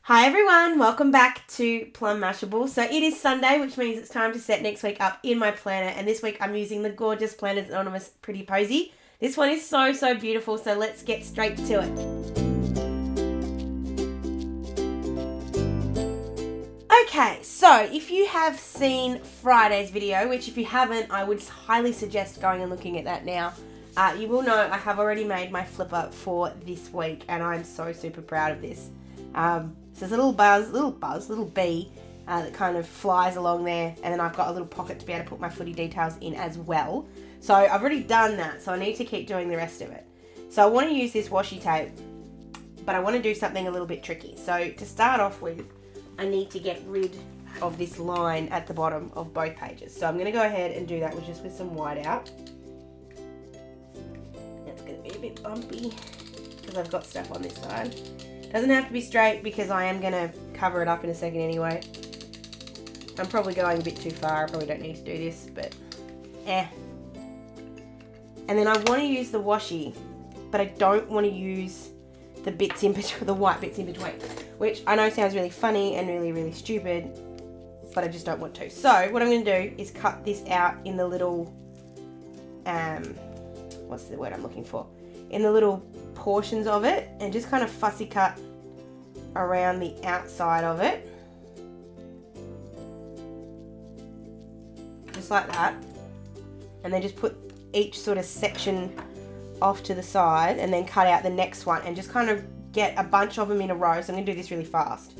Hi everyone, welcome back to Plum Mashable. So it is Sunday, which means it's time to set next week up in my planner. And this week I'm using the gorgeous Planners Anonymous Pretty Posy. This one is so beautiful, so let's get straight to it. Okay, so if you have seen Friday's video, which if you haven't, I would highly suggest going and looking at that now. You will know I have already made my flipper for this week and I'm so super proud of this. So there's a little bee that kind of flies along there, and then I've got a little pocket to be able to put my footy details in as well. So I've already done that, so I need to keep doing the rest of it. So I want to use this washi tape, but I want to do something a little bit tricky. So to start off with, I need to get rid of this line at the bottom of both pages. So I'm going to go ahead and do that with some white out. It's going to be a bit bumpy because I've got stuff on this side. Doesn't have to be straight because I am going to cover it up in a second anyway. I'm probably going a bit too far. I probably don't need to do this, but And then I want to use the washi, but I don't want to use the bits in between, the white bits in between, which I know sounds really funny and really stupid, but I just don't want to. So what I'm going to do is cut this out in the little, what's the word I'm looking for? In the little portions of it, and just kind of fussy cut around the outside of it, just like that, and then just put each sort of section off to the side and then cut out the next one and just kind of get a bunch of them in a row. So I'm going to do this really fast.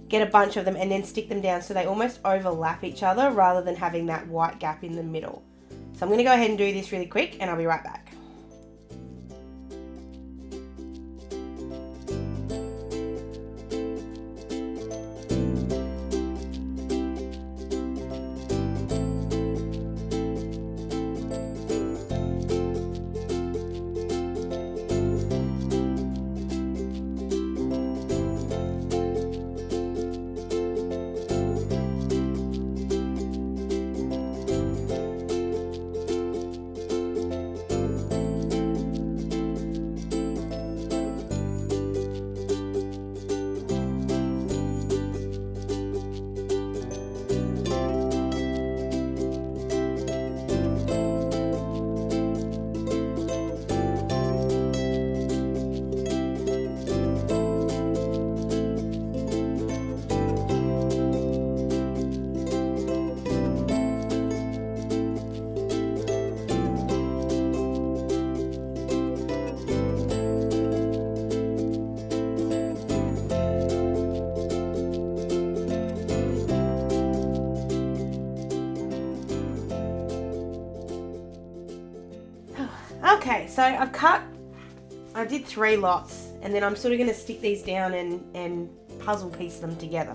Get a bunch of them and then stick them down so they almost overlap each other rather than having that white gap in the middle. So I'm going to go ahead and do this really quick and I'll be right back. Okay, so I did 3 lots, and then I'm sort of going to stick these down and puzzle piece them together.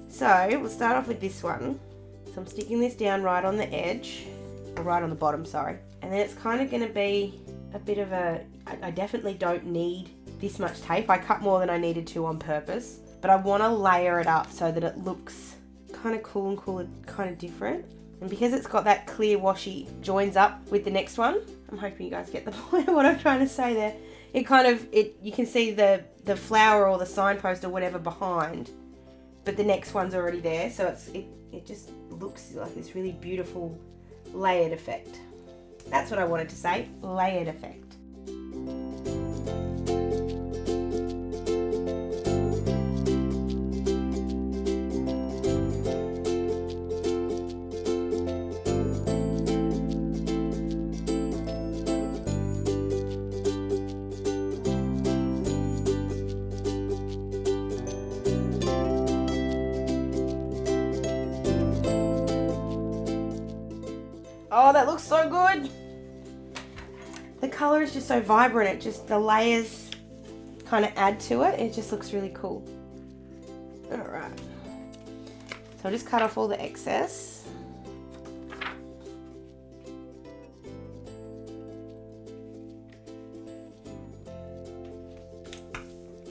So we'll start off with this one. So I'm sticking this down right on the edge, or right on the bottom, sorry. And then it's kind of going to be a bit of I definitely don't need this much tape. I cut more than I needed to on purpose, but I want to layer it up so that it looks kind of cool and kind of different. And because it's got that clear washi joins up with the next one, I'm hoping you guys get the point of what I'm trying to say there. You can see the flower or the signpost or whatever behind, but the next one's already there, so it just looks like this really beautiful layered effect. That's what I wanted to say, layered effect. Oh, that looks so good. The color is just so vibrant. The layers kind of add to it. It just looks really cool. All right. So I'll just cut off all the excess.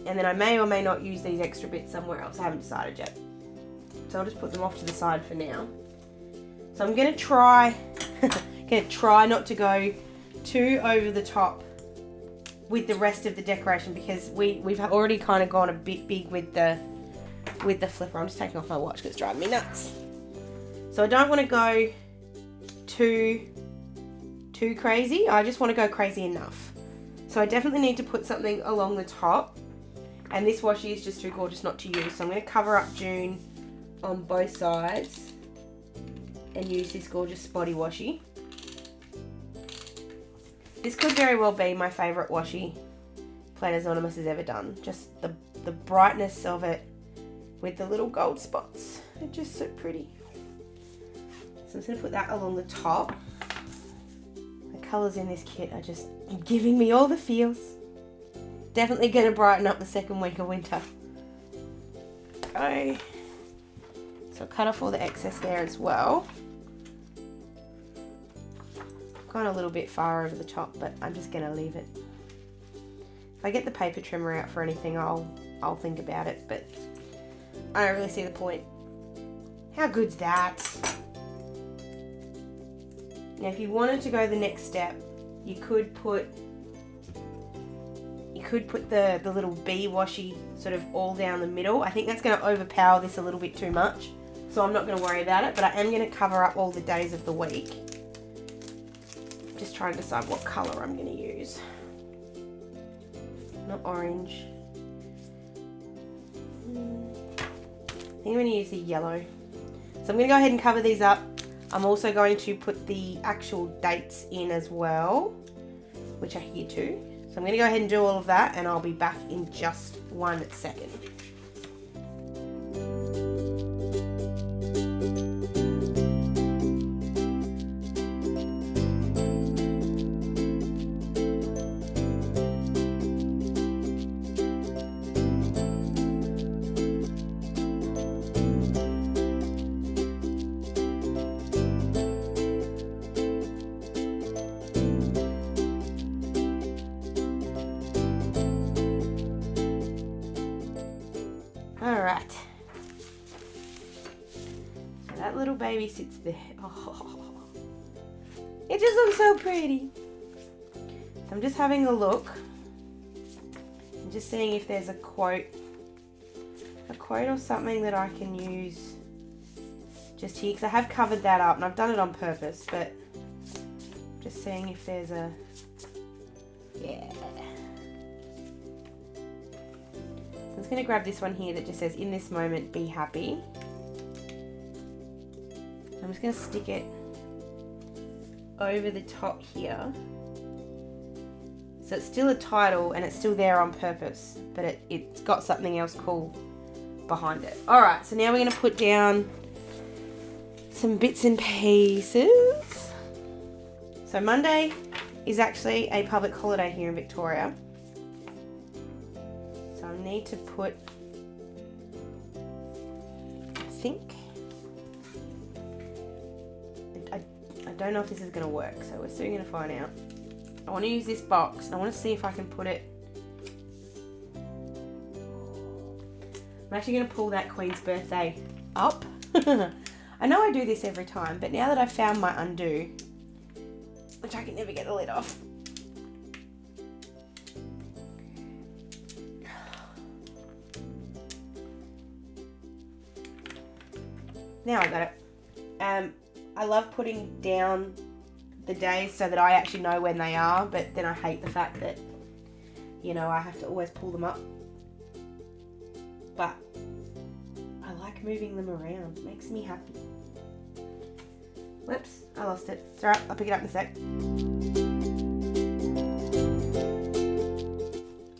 And then I may or may not use these extra bits somewhere else. I haven't decided yet. So I'll just put them off to the side for now. So I'm going to try not to go too over the top with the rest of the decoration, because we've already kind of gone a bit big with the flipper. I'm just taking off my watch because it's driving me nuts. So I don't want to go too crazy. I just want to go crazy enough. So I definitely need to put something along the top. And this washi is just too gorgeous not to use. So I'm going to cover up June on both sides and use this gorgeous spotty washi. This could very well be my favourite washi Planners Anonymous has ever done. Just the brightness of it with the little gold spots. It's just so pretty. So I'm just going to put that along the top. The colours in this kit are just giving me all the feels. Definitely going to brighten up the second week of winter. Okay. So cut off all the excess there as well. Gone a little bit far over the top, but I'm just going to leave it. If I get the paper trimmer out for anything, I'll think about it, but I don't really see the point. How good's that? Now if you wanted to go the next step, you could put the little bee washi sort of all down the middle. I think that's going to overpower this a little bit too much, so I'm not going to worry about it, but I am going to cover up all the days of the week. Just trying to decide what colour I'm going to use. Not orange. I think I'm going to use the yellow. So I'm going to go ahead and cover these up. I'm also going to put the actual dates in as well, which are here too. So I'm going to go ahead and do all of that, and I'll be back in just 1 second. Alright, so that little baby sits there. Oh, it just looks so pretty. So I'm just having a look and just seeing if there's a quote or something that I can use just here, because I have covered that up and I've done it on purpose, but just seeing if there's a, yeah. I'm just going to grab this one here that just says, "In this moment, be happy." I'm just going to stick it over the top here. So it's still a title and it's still there on purpose, but it's got something else cool behind it. Alright, so now we're going to put down some bits and pieces. So Monday is actually a public holiday here in Victoria. So I need to put, I think, I don't know if this is going to work, so we're soon going to find out. I want to use this box and I want to see if I can put it. I'm actually going to pull that Queen's Birthday up. I know I do this every time, but now that I've found my undo, which I can never get the lid off. Now I got it. I love putting down the days so that I actually know when they are, but then I hate the fact that, you know, I have to always pull them up. But I like moving them around. It makes me happy. Whoops, I lost it. It's alright, I'll pick it up in a sec.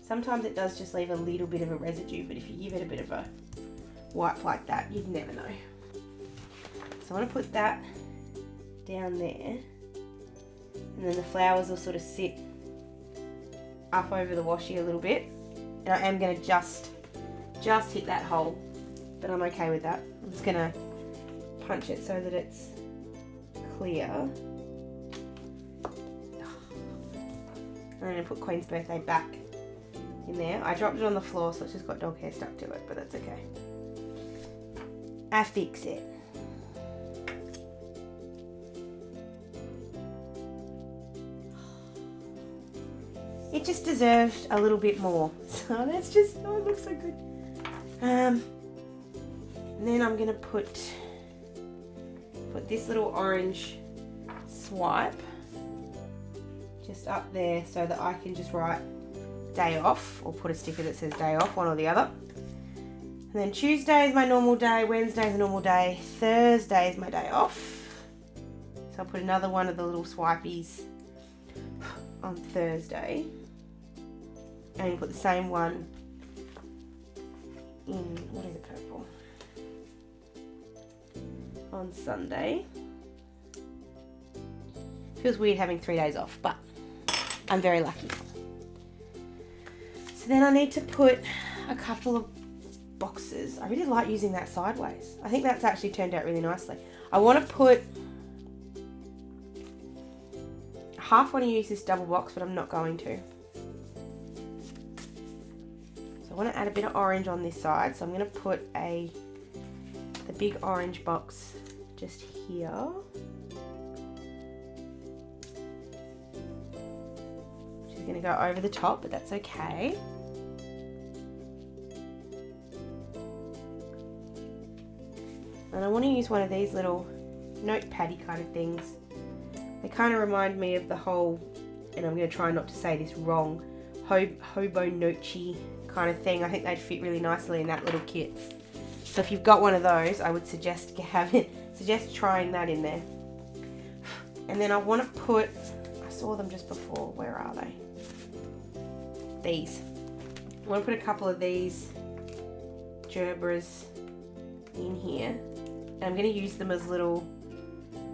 Sometimes it does just leave a little bit of a residue, but if you give it a bit of a wipe like that, you'd never know. So I want to put that down there, and then the flowers will sort of sit up over the washi a little bit, and I am going to just hit that hole, but I'm okay with that. I'm just going to punch it so that it's clear. I'm going to put Queen's Birthday back in there. I dropped it on the floor, so it's just got dog hair stuck to it, but that's okay. I fix it. It it just deserved a little bit more. So that's just, oh, it looks so good. And then I'm gonna put this little orange swipe just up there so that I can just write day off, or put a sticker that says day off, one or the other. And then Tuesday is my normal day, Wednesday is a normal day, Thursday is my day off. So I'll put another one of the little swipies on Thursday. And you put the same one in, what is it, purple? On Sunday. Feels weird having 3 days off, but I'm very lucky. So then I need to put a couple of boxes. I really like using that sideways. I think that's actually turned out really nicely. I want to put, half want to use this double box, but I'm not going to. So I want to add a bit of orange on this side. So I'm going to put the big orange box just here. Which is going to go over the top, but that's okay. And I want to use one of these little notepaddy kind of things. They kind of remind me of the whole, and I'm going to try not to say this wrong, hobo nochi kind of thing. I think they'd fit really nicely in that little kit. So if you've got one of those, I would suggest trying that in there. And then I want to put, I saw them just before, where are they? These. I want to put a couple of these gerbras in here. And I'm going to use them as little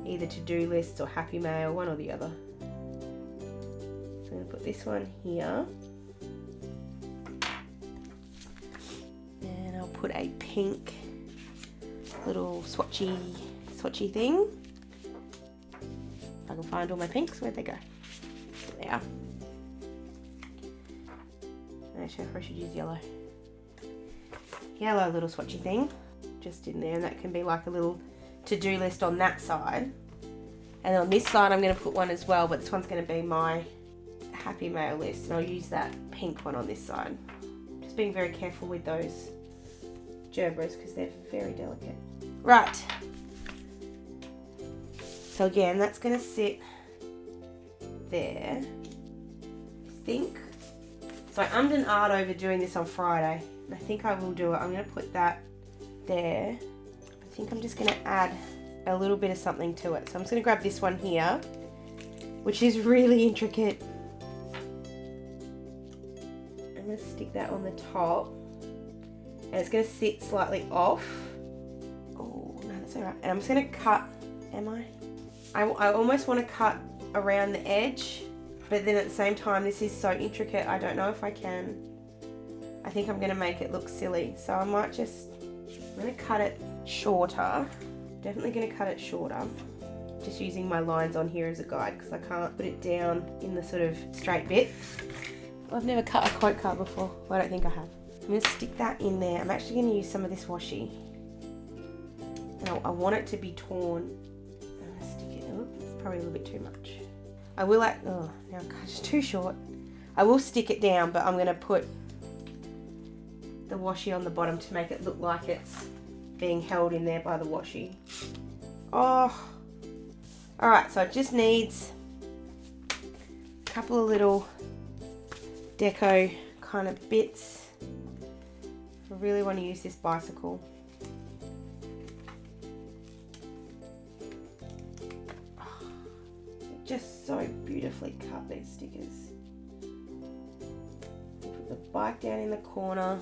either to-do lists or happy mail, one or the other. So I'm going to put this one here. And I'll put a pink little swatchy thing. If I can find all my pinks, where'd they go? There they are. Actually, I should use yellow. Yellow little swatchy thing. Just in there, and that can be like a little to-do list on that side. And on this side I'm going to put one as well, but this one's going to be my happy mail list, and I'll use that pink one on this side. Just being very careful with those gerbras because they're very delicate. Right, so again that's going to sit there, I think. So I ummed and ahed over doing this on Friday, and I think I will do it. I'm going to put that there. I think I'm just going to add a little bit of something to it. So I'm just going to grab this one here, which is really intricate. I'm going to stick that on the top, and it's going to sit slightly off. Oh, no, that's alright. And I'm just going to cut, I almost want to cut around the edge, but then at the same time, this is so intricate, I don't know if I can. I think I'm going to make it look silly. So I might just, I'm going to cut it shorter. Definitely going to cut it shorter. Just using my lines on here as a guide because I can't put it down in the sort of straight bit. I've never cut a quote card before. Well, I don't think I have. I'm going to stick that in there. I'm actually going to use some of this washi. And I want it to be torn. I'm going to stick it. Oh, it's probably a little bit too much. I will oh, now it's too short. I will stick it down, but I'm going to put the washi on the bottom to make it look like it's being held in there by the washi. Oh, alright, so it just needs a couple of little deco kind of bits. I really want to use this bicycle. Oh, just so beautifully cut, these stickers. Put the bike down in the corner.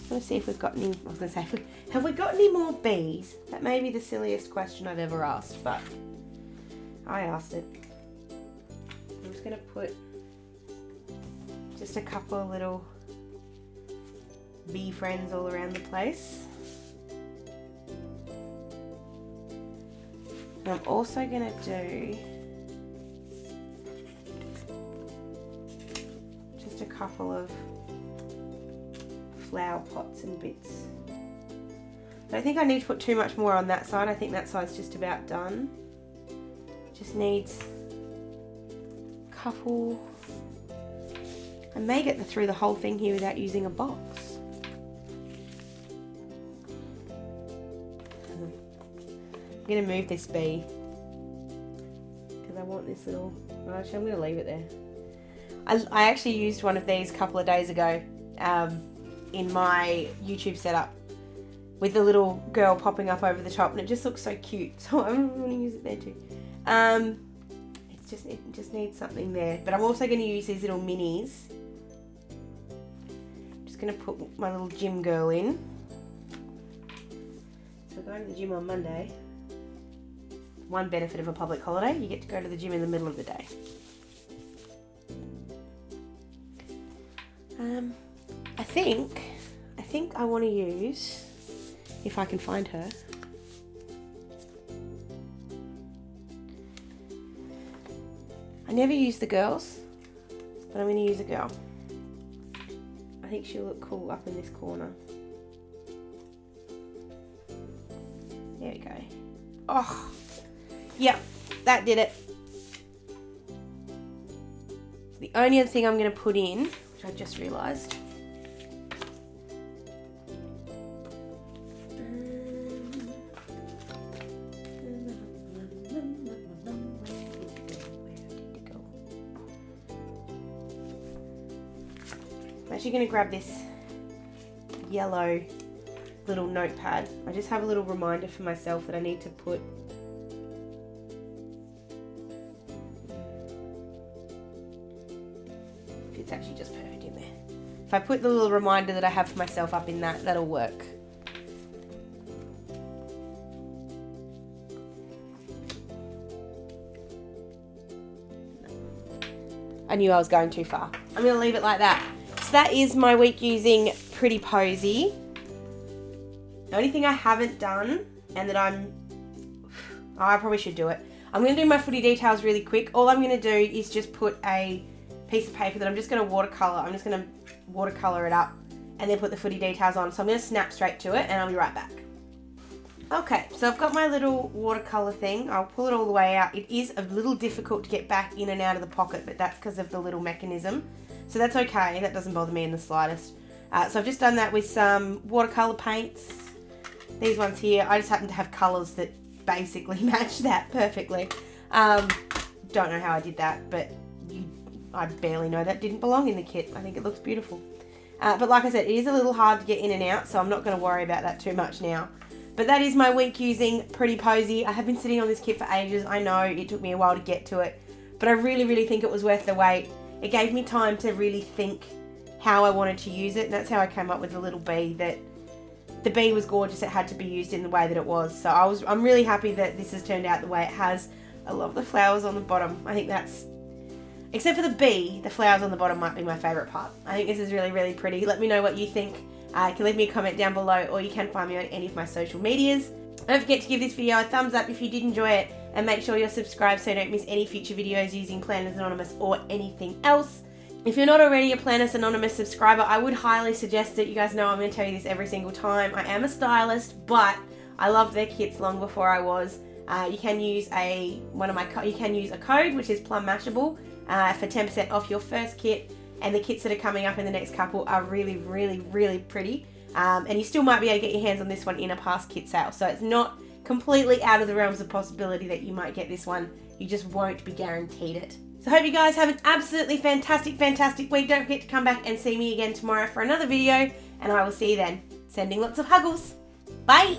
Let's see if we've got any, I was going to say, have we got any more bees? That may be the silliest question I've ever asked, but I asked it. I'm just going to put just a couple of little bee friends all around the place. And I'm also going to do just a couple of flower pots and bits. I don't think I need to put too much more on that side. I think that side's just about done. Just needs a couple I may get through the whole thing here without using a box. I'm going to move this bee because I want this little... Well, actually, I'm going to leave it there. I actually used one of these a couple of days ago in my YouTube setup with the little girl popping up over the top, and it just looks so cute. So I'm going to use it there too. It just needs something there. But I'm also going to use these little minis. I'm just going to put my little gym girl in. So going to the gym on Monday. One benefit of a public holiday, you get to go to the gym in the middle of the day. I think I want to use, if I can find her, I never use the girls, but I'm going to use a girl. I think she'll look cool up in this corner. There we go. Oh, yep, that did it. The only other thing I'm going to put in, which I just realised, I'm actually going to grab this yellow little notepad. I just have a little reminder for myself that I need to put it's actually just perfect in there. If I put the little reminder that I have for myself up in that, that'll work. I knew I was going too far. I'm going to leave it like that. So that is my week using Pretty Posy. The only thing I haven't done, and that I probably should do it. I'm going to do my footy details really quick. All I'm going to do is just put a piece of paper that I'm just going to watercolour. I'm just going to watercolour it up and then put the footy details on. So I'm going to snap straight to it and I'll be right back. Okay, so I've got my little watercolour thing. I'll pull it all the way out. It is a little difficult to get back in and out of the pocket, but that's because of the little mechanism. So that's okay. That doesn't bother me in the slightest. So I've just done that with some watercolour paints. These ones here, I just happen to have colours that basically match that perfectly. Don't know how I did that, but I barely know that didn't belong in the kit. I think it looks beautiful. But like I said, it is a little hard to get in and out, so I'm not going to worry about that too much now. But that is my week using Pretty Posy. I have been sitting on this kit for ages. I know it took me a while to get to it, but I really, really think it was worth the wait. It gave me time to really think how I wanted to use it, and that's how I came up with the little bee. That the bee was gorgeous. It had to be used in the way that it was. So I'm really happy that this has turned out the way it has. I love the flowers on the bottom. I think that's, except for the bee, the flowers on the bottom might be my favourite part. I think this is really, really pretty. Let me know what you think. You can leave me a comment down below, or you can find me on any of my social medias. Don't forget to give this video a thumbs up if you did enjoy it, and make sure you're subscribed so you don't miss any future videos using Planners Anonymous or anything else. If you're not already a Planners Anonymous subscriber, I would highly suggest it. You guys know I'm going to tell you this every single time. I am a stylist, but I loved their kits long before I was. You can use a code, which is Plum Mashable, for 10% off your first kit. And the kits that are coming up in the next couple are really, really, really pretty. And you still might be able to get your hands on this one in a past kit sale. So it's not completely out of the realms of possibility that you might get this one. You just won't be guaranteed it. So I hope you guys have an absolutely fantastic, fantastic week. Don't forget to come back and see me again tomorrow for another video. And I will see you then. Sending lots of huggles. Bye.